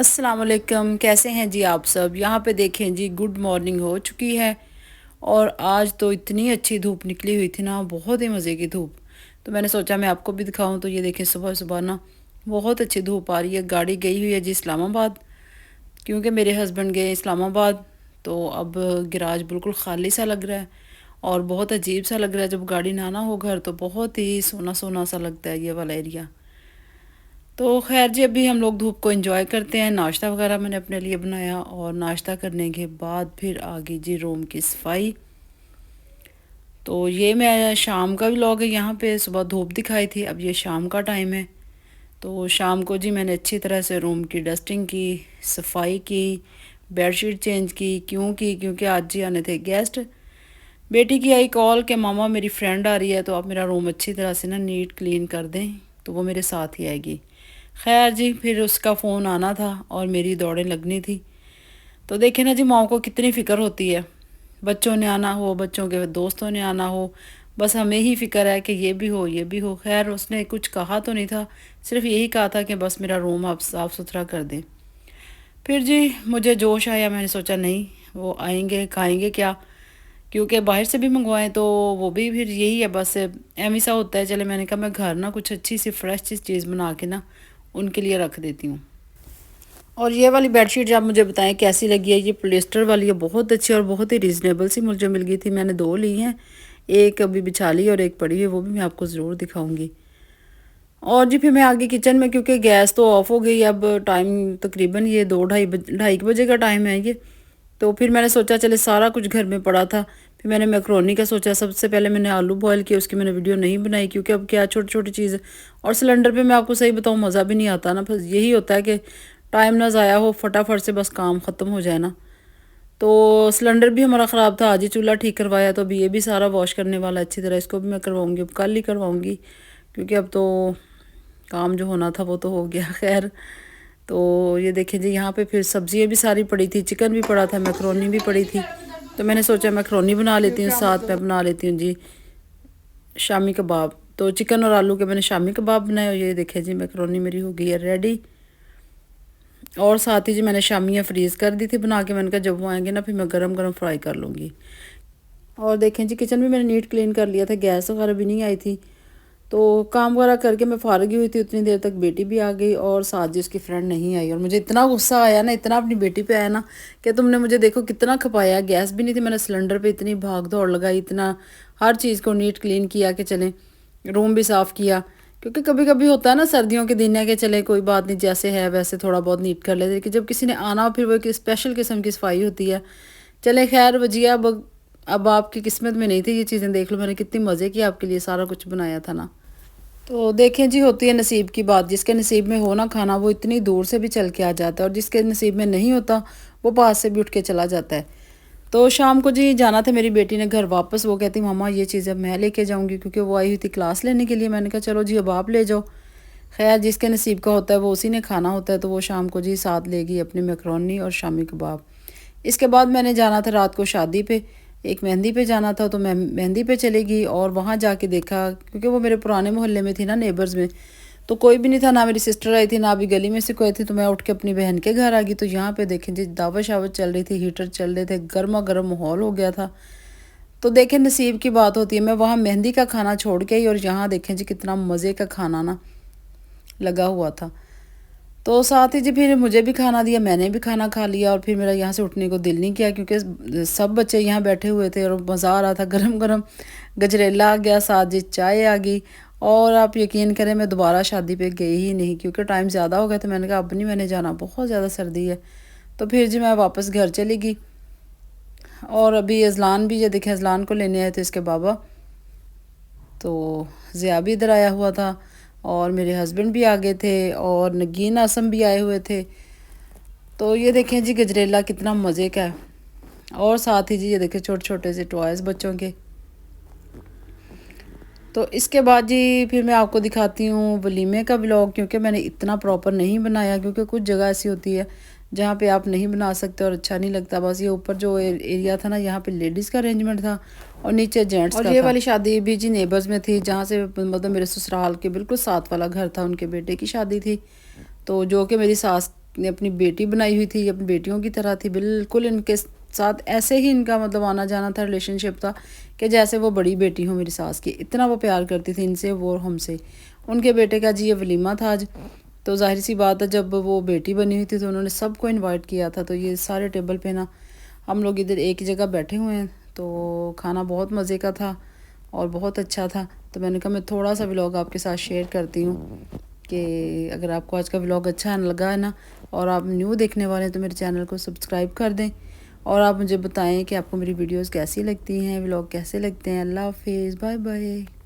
अस्सलाम वालेकुम। कैसे हैं जी आप सब। यहाँ पे देखें जी, गुड मॉर्निंग हो चुकी है और आज तो इतनी अच्छी धूप निकली हुई थी ना, बहुत ही मज़े की धूप। तो मैंने सोचा मैं आपको भी दिखाऊं। तो ये देखें, सुबह सुबह ना बहुत अच्छी धूप आ रही है। गाड़ी गई हुई है जी इस्लामाबाद, क्योंकि मेरे हस्बैंड गए इस्लामाबाद। तो अब गैराज बिल्कुल खाली सा लग रहा है और बहुत अजीब सा लग रहा है। जब गाड़ी ना हो घर तो बहुत ही सोना सोना सा लगता है ये वाला एरिया। तो खैर जी, अभी हम लोग धूप को एंजॉय करते हैं। नाश्ता वगैरह मैंने अपने लिए बनाया और नाश्ता करने के बाद फिर आ गई जी रूम की सफाई। तो ये मैं शाम का व्लॉग है। यहाँ पे सुबह धूप दिखाई थी, अब ये शाम का टाइम है। तो शाम को जी मैंने अच्छी तरह से रूम की डस्टिंग की, सफाई की, बेडशीट चेंज की। क्यों की? क्योंकि आज जी आने थे गेस्ट। बेटी की आई कॉल कि मामा मेरी फ्रेंड आ रही है, तो आप मेरा रूम अच्छी तरह से ना नीट क्लीन कर दें। तो वो मेरे साथ ही आएगी। खैर जी, फिर उसका फ़ोन आना था और मेरी दौड़ें लगनी थी। तो देखे ना जी, माओ को कितनी फ़िक्र होती है। बच्चों ने आना हो, बच्चों के दोस्तों ने आना हो, बस हमें ही फ़िक्र है कि ये भी हो ये भी हो। खैर उसने कुछ कहा तो नहीं था, सिर्फ यही कहा था कि बस मेरा रूम आप साफ़ सुथरा कर दें। फिर जी मुझे जोश आया, मैंने सोचा नहीं, वो आएंगे खाएंगे क्या, क्योंकि बाहर से भी मंगवाएं तो वो भी फिर यही है, बस एम सा होता है। चले, मैंने कहा मैं घर ना कुछ अच्छी सी फ्रेश चीज़ बना के ना उनके लिए रख देती हूँ। और ये वाली बेडशीट आप मुझे बताएं कैसी लगी है। ये पोलिस्टर वाली है, बहुत अच्छी और बहुत ही रीज़नेबल सी मुझे मिल गई थी। मैंने दो ली हैं, एक अभी बिछा ली और एक पड़ी है, वो भी मैं आपको ज़रूर दिखाऊंगी। और जी फिर मैं आगे किचन में, क्योंकि गैस तो ऑफ हो गई। अब टाइम तकरीबन ये 2 ढाई बजे का टाइम है ये। तो फिर मैंने सोचा चले, सारा कुछ घर में पड़ा था। फिर मैंने मैक्रोनी का सोचा। सबसे पहले मैंने आलू बॉयल किए, उसकी मैंने वीडियो नहीं बनाई क्योंकि अब क्या छोटी छोटी चीज़। और सिलेंडर पे मैं आपको सही बताऊँ, मज़ा भी नहीं आता ना। बस यही होता है कि टाइम ना ज़ाया हो, फटाफट से बस काम ख़त्म हो जाए ना। तो सिलेंडर भी हमारा ख़राब था, आज ही चूल्हा ठीक करवाया। तो अभी ये भी सारा वॉश करने वाला अच्छी तरह, इसको भी मैं करवाऊँगी, अब कल ही करवाऊँगी, क्योंकि अब तो काम जो होना था वो तो हो गया। खैर, तो ये देखिए जी, यहाँ पे फिर सब्जियाँ भी सारी पड़ी थी, चिकन भी पड़ा था, मैक्रोनी भी पड़ी थी। तो मैंने सोचा मैक्रोनी बना लेती हूँ, साथ में बना लेती हूँ जी शामी कबाब। तो चिकन और आलू के मैंने शामी कबाब बनाए और ये देखिए जी मैक्रोनी मेरी हो गई है रेडी। और साथ ही जी मैंने शामियाँ फ्रीज़ कर दी थी बना के। मैंने कहा जब वो आएंगे ना फिर मैं गरम गरम फ्राई कर लूँगी। और देखें जी, किचन भी मैंने नीट क्लीन कर लिया था, गैस वगैरह भी नहीं आई थी। तो काम वगैरह करके मैं फारगी हुई थी, उतनी देर तक बेटी भी आ गई और साथ जी उसकी फ्रेंड नहीं आई। और मुझे इतना गुस्सा आया ना, इतना अपनी बेटी पे आया ना, कि तुमने मुझे देखो कितना खपाया। गैस भी नहीं थी, मैंने सिलेंडर पे इतनी भाग दौड़ लगाई, इतना हर चीज़ को नीट क्लीन किया कि चलें, रूम भी साफ़ किया। क्योंकि कभी कभी होता है ना, सर्दियों के दिन है कि चले कोई बात नहीं, जैसे है वैसे थोड़ा बहुत नीट कर लेते, लेकिन जब किसी ने आना हो फिर वो एक स्पेशल किस्म की सफाई होती है। चले खैर वजिया, अब आपकी किस्मत में नहीं थी ये चीज़ें। देख लो मैंने कितनी मज़े की आपके लिए सारा कुछ बनाया था ना। तो देखें जी, होती है नसीब की बात। जिसके नसीब में हो ना खाना, वो इतनी दूर से भी चल के आ जाता है, और जिसके नसीब में नहीं होता वो पास से भी उठ के चला जाता है। तो शाम को जी जाना था मेरी बेटी ने घर वापस। वो कहती मामा ये चीज़ अब मैं लेके जाऊंगी, क्योंकि वो आई हुई थी क्लास लेने के लिए। मैंने कहा चलो जी अब आप ले जाओ। खैर, जिसके नसीब का होता है वो उसी ने खाना होता है। तो वो शाम को जी साथ लेगी अपनी मैक्रोनी और शामी कबाब। इसके बाद मैंने जाना था रात को शादी पे, एक मेहंदी पे जाना था। तो मैं मेहंदी पे चली गई और वहाँ जाके देखा, क्योंकि वो मेरे पुराने मोहल्ले में थी ना, नेबर्स में, तो कोई भी नहीं था। ना मेरी सिस्टर आई थी, ना अभी गली में से कोई थी। तो मैं उठ के अपनी बहन के घर आ गई। तो यहाँ पे देखें जी, दावत शावत चल रही थी, हीटर चल रहे थे, गर्मा गर्म माहौल हो गया था। तो देखें नसीब की बात होती है। मैं वहाँ मेहंदी का खाना छोड़ के आई और यहाँ देखें जी कितना मज़े का खाना ना लगा हुआ था। तो साथ ही जी फिर मुझे भी खाना दिया, मैंने भी खाना खा लिया। और फिर मेरा यहाँ से उठने को दिल नहीं किया, क्योंकि सब बच्चे यहाँ बैठे हुए थे और मज़ा आ रहा था। गरम गरम गजरेला आ गया, साथ जी चाय आ गई। और आप यकीन करें, मैं दोबारा शादी पे गई ही नहीं, क्योंकि टाइम ज़्यादा हो गया था। मैंने कहा अब नहीं मैंने जाना, बहुत ज़्यादा सर्दी है। तो फिर जी मैं वापस घर चली गई। और अभी अजलान भी, ये देखें अजलान को लेने आए थे इसके बाबा। तो ज़िया भी इधर आया हुआ था और मेरे हस्बैंड भी आ गए थे और नगीन आसम भी आए हुए थे। तो ये देखें जी गजरेला कितना मज़े का है। और साथ ही जी ये देखें छोटे छोटे से टॉयज़ बच्चों के। तो इसके बाद जी फिर मैं आपको दिखाती हूँ वलीमे का व्लॉग, क्योंकि मैंने इतना प्रॉपर नहीं बनाया, क्योंकि कुछ जगह ऐसी होती है जहाँ पे आप नहीं बना सकते और अच्छा नहीं लगता। बस ये ऊपर जो एरिया था ना, यहाँ पे लेडीज़ का अरेंजमेंट था और नीचे जेंट्स का था। और ये वाली शादी भी जी नेबर्स में थी, जहाँ से मतलब मेरे ससुराल के बिल्कुल साथ वाला घर था, उनके बेटे की शादी थी। तो जो कि मेरी सास ने अपनी बेटी बनाई हुई थी, अपनी बेटियों की तरह थी बिल्कुल। इनके साथ ऐसे ही इनका मतलब आना जाना था, रिलेशनशिप था कि जैसे वो बड़ी बेटी हो मेरी सास की। इतना वो प्यार करती थी इनसे, वो हमसे। उनके बेटे का जी ये वलीमा था आज, तो जाहिर सी बात है जब वो बेटी बनी हुई थी तो उन्होंने सबको इनवाइट किया था। तो ये सारे टेबल पे ना हम लोग इधर एक ही जगह बैठे हुए हैं। तो खाना बहुत मज़े का था और बहुत अच्छा था। तो मैंने कहा मैं थोड़ा सा व्लॉग आपके साथ शेयर करती हूँ कि अगर आपको आज का व्लॉग अच्छा लगा है ना, और आप न्यू देखने वाले हैं तो मेरे चैनल को सब्सक्राइब कर दें। और आप मुझे बताएं कि आपको मेरी वीडियोस कैसी लगती हैं, व्लॉग कैसे लगते हैं। अल्लाह हाफिज़, बाय बाय।